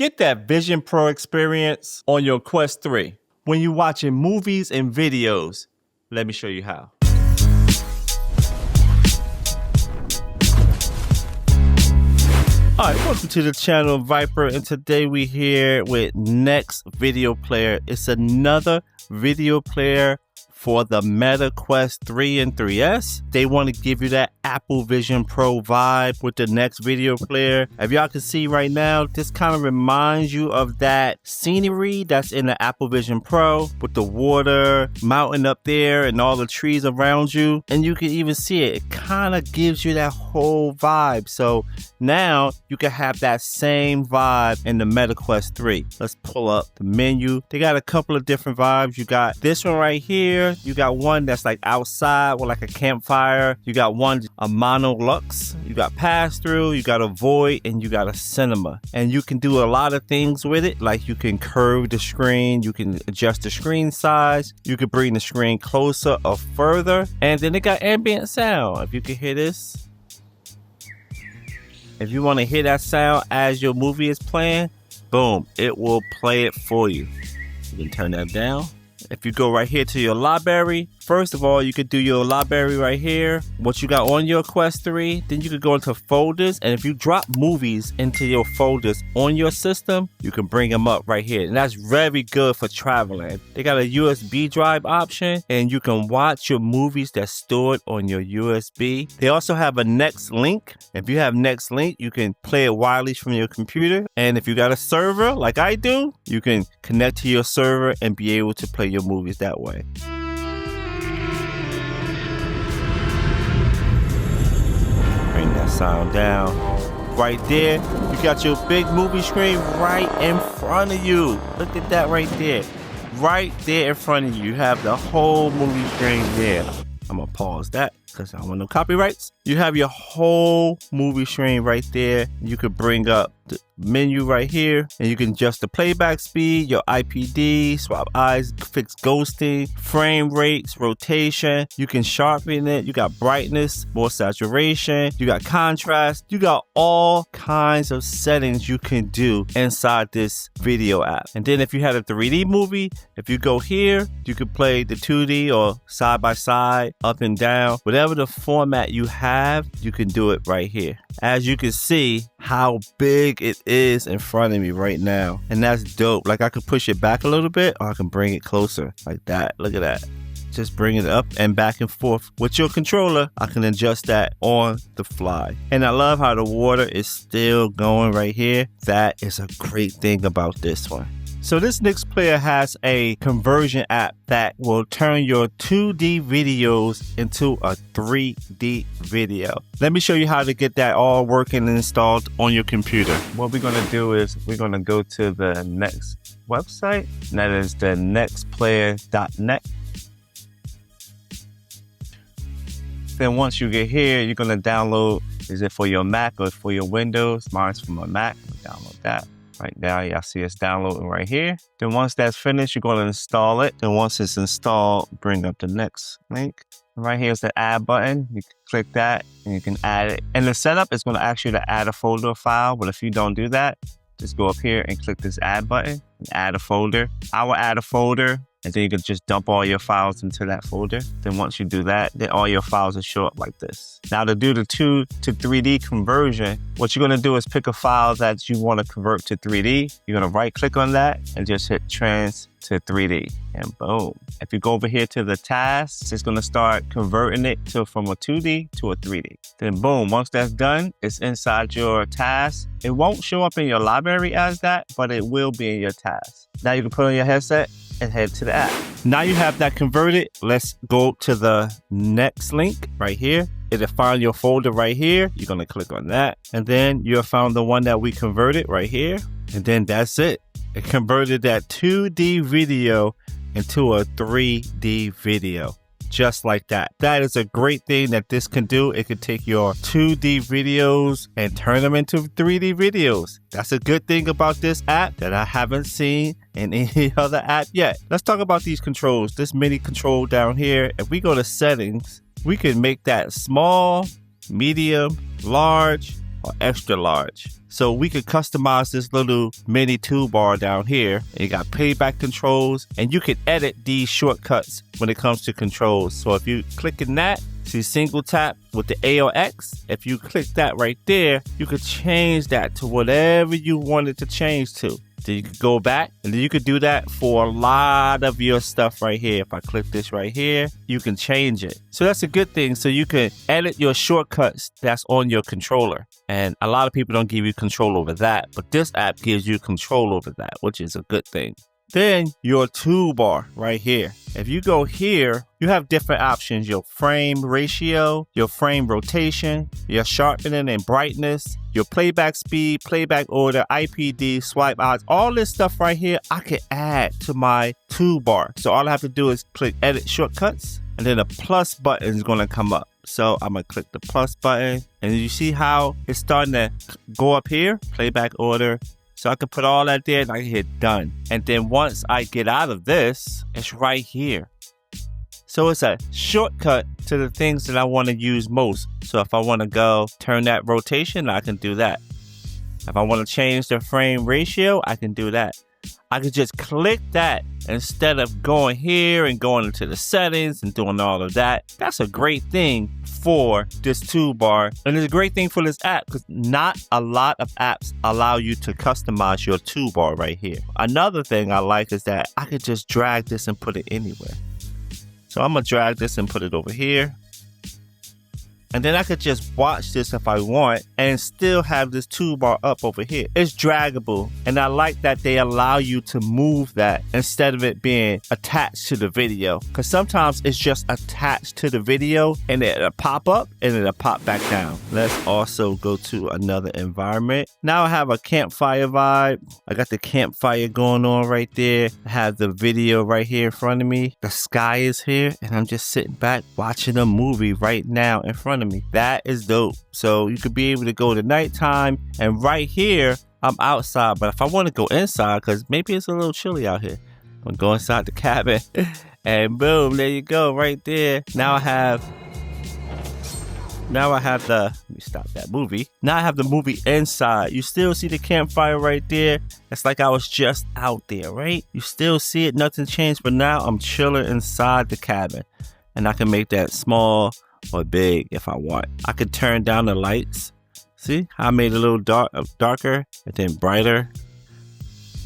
Get that Vision Pro experience on your Quest 3 when you're watching movies and videos. Let me show you how. Alright, welcome to the channel, Viper, and today we're here with Nex Video Player. It's another video player for the Meta Quest 3 and 3S. They want to give you that Apple Vision Pro vibe with the Nex Video Player. If y'all can see right now, this kind of reminds you of that scenery that's in the Apple Vision Pro with the water, mountain up there, and all the trees around you. And you can even see it. It kind of gives you that whole vibe. So now you can have that same vibe in the Meta Quest 3. Let's pull up the menu. They got a couple of different vibes. You got this one right here. You got one that's like outside with like a campfire. You got one, a mono lux. You got pass through, you got a void, and you got a cinema. And you can do a lot of things with it. Like you can curve the screen. You can adjust the screen size. You can bring the screen closer or further. And then it got ambient sound. If you can hear this. If you want to hear that sound as your movie is playing, boom, it will play it for you. You can turn that down. If you go right here to your library, first of all, you could do your library right here, what you got on your Quest 3. Then you could go into folders, and if you drop movies into your folders on your system, you can bring them up right here. And that's very good for traveling. They got a USB drive option, and you can watch your movies that's stored on your USB. They also have a Nex Link. If you have Nex Link, you can play it wireless from your computer. And if you got a server like I do, you can connect to your server and be able to play your movies that way. Bring that sound down. Right there, you got your big movie screen right in front of you. Look at that right there. Right there in front of you. You have the whole movie screen there. I'm gonna pause that because I don't want no copyrights. You have your whole movie screen right there. You could bring up the menu right here, and you can adjust the playback speed, your IPD, swap eyes, fix ghosting, frame rates, rotation. You can sharpen it. You got brightness, more saturation. You got contrast. You got all kinds of settings you can do inside this video app. And then if you had a 3D movie, if you go here, you can play the 2D or side by side, up and down, whatever the format you have, you can do it right here. As you can see how big it is in front of me right now. And that's dope. Like I could push it back a little bit, or I can bring it closer like that. Look at that. Just bring it up and back and forth. With your controller, I can adjust that on the fly. And I love how the water is still going right here. That is a great thing about this one. So this Nex Player has a conversion app that will turn your 2D videos into a 3D video. Let me show you how to get that all working and installed on your computer. What we're going to do is we're going to go to the Nex website. And that is the nexplayer.net. Then once you get here, you're going to download, is it for your Mac or for your Windows? Mine's for my Mac. I'll download that. Right now, y'all see it's downloading right here. Then once that's finished, you're going to install it. Then once it's installed, bring up the Nex link. Right here is the add button. You can click that and you can add it. And the setup is going to ask you to add a folder file. But if you don't do that, just go up here and click this add button and add a folder. I will add a folder. And then you can just dump all your files into that folder. Then once you do that, then all your files will show up like this. Now to do the 2 to 3D conversion, what you're gonna do is pick a file that you wanna convert to 3D. You're gonna right click on that and just hit trans to 3D, and boom. If you go over here to the tasks, it's gonna start converting it from a 2D to a 3D. Then boom, once that's done, it's inside your task. It won't show up in your library as that, but it will be in your task. Now you can put on your headset and head to the app. Now you have that converted. Let's go to the Nex link right here. It'll find your folder right here. You're gonna click on that. And then you'll find the one that we converted right here. And then that's it. It converted that 2D video into a 3D video. Just like that. That is a great thing that this can do. It can take your 2D videos and turn them into 3D videos. That's a good thing about this app that I haven't seen in any other app yet. Let's talk about these controls. This mini control down here, if we go to settings, we can make that small, medium, large, or extra large. So we could customize this little mini toolbar down here. You got playback controls, and you can edit these shortcuts when it comes to controls. So if you click in that, see single tap with the A or X. If you click that right there, you could change that to whatever you wanted to change to. Then you could go back, and then you could do that for a lot of your stuff right here. If I click this right here, you can change it. So that's a good thing. So you can edit your shortcuts that's on your controller. And a lot of people don't give you control over that, but this app gives you control over that, which is a good thing. Then your toolbar right here. If you go here, you have different options. Your frame ratio, your frame rotation, your sharpening and brightness, your playback speed, playback order, IPD, swipe odds, all this stuff right here, I can add to my toolbar. So all I have to do is click edit shortcuts, and then a plus button is gonna come up. So I'm gonna click the plus button, and you see how it's starting to go up here, playback order. So I can put all that there and I can hit done. And then once I get out of this, it's right here. So it's a shortcut to the things that I want to use most. So if I want to go turn that rotation, I can do that. If I want to change the frame ratio, I can do that. I could just click that instead of going here and going into the settings and doing all of that. That's a great thing for this toolbar, and it's a great thing for this app because not a lot of apps allow you to customize your toolbar right here. Another thing I like is that I could just drag this and put it anywhere. So I'm gonna drag this and put it over here. And then I could just watch this if I want and still have this toolbar up over here. It's draggable. And I like that they allow you to move that instead of it being attached to the video. Because sometimes it's just attached to the video and it'll pop up and it'll pop back down. Let's also go to another environment. Now I have a campfire vibe. I got the campfire going on right there. I have the video right here in front of me. The sky is here and I'm just sitting back watching a movie right now in front of me. That is dope. So you could be able to go to nighttime, and right here I'm outside, but if I want to go inside because maybe it's a little chilly out here, I'm gonna go inside the cabin and boom, there you go right there. Now I have the, let me stop that movie. Now I have the movie inside. You still see the campfire right there. It's like I was just out there, right? You still see it, nothing changed, but now I'm chilling inside the cabin, and I can make that small or big if I want. I could turn down the lights. See how I made it a little darker and then brighter,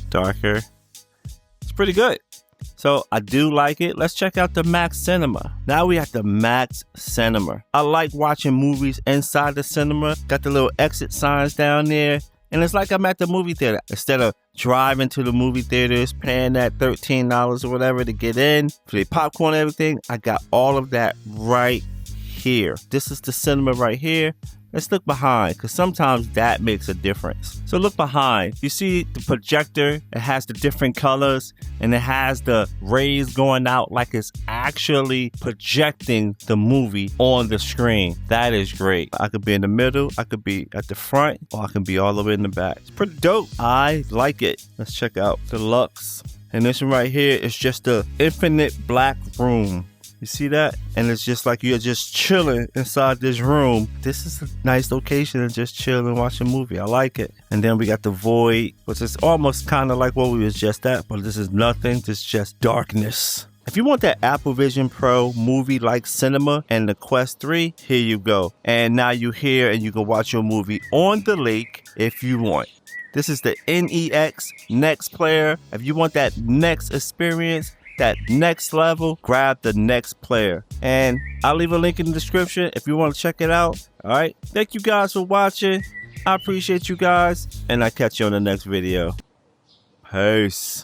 darker. It's pretty good. So I do like it. Let's check out the Max Cinema. Now we have the Max Cinema. I like watching movies inside the cinema. Got the little exit signs down there. And it's like I'm at the movie theater. Instead of driving to the movie theaters, paying that $13 or whatever to get in, for the popcorn and everything, I got all of that right here. This is the cinema right here. Let's look behind, because sometimes that makes a difference. So look behind. You see the projector, it has the different colors and it has the rays going out like it's actually projecting the movie on the screen. That is great. I could be in the middle, I could be at the front, or I can be all the way in the back. It's pretty dope. I like it. Let's check out Deluxe. And this one right here is just the infinite black room. You see that? And it's just like you're just chilling inside this room. This is a nice location to just chill and watch a movie. I like it. And then we got the void, which is almost kind of like what we was just at, but this is nothing. This is just darkness. If you want that Apple Vision Pro movie-like cinema and the Quest 3, here you go. And now you're here and you can watch your movie on the lake if you want. This is the Nex Player. If you want that Nex experience, that next level, grab the Nex Player. And I'll leave a link in the description if you want to check it out. All right. Thank you guys for watching. I appreciate you guys. And I'll catch you on the next video. Peace.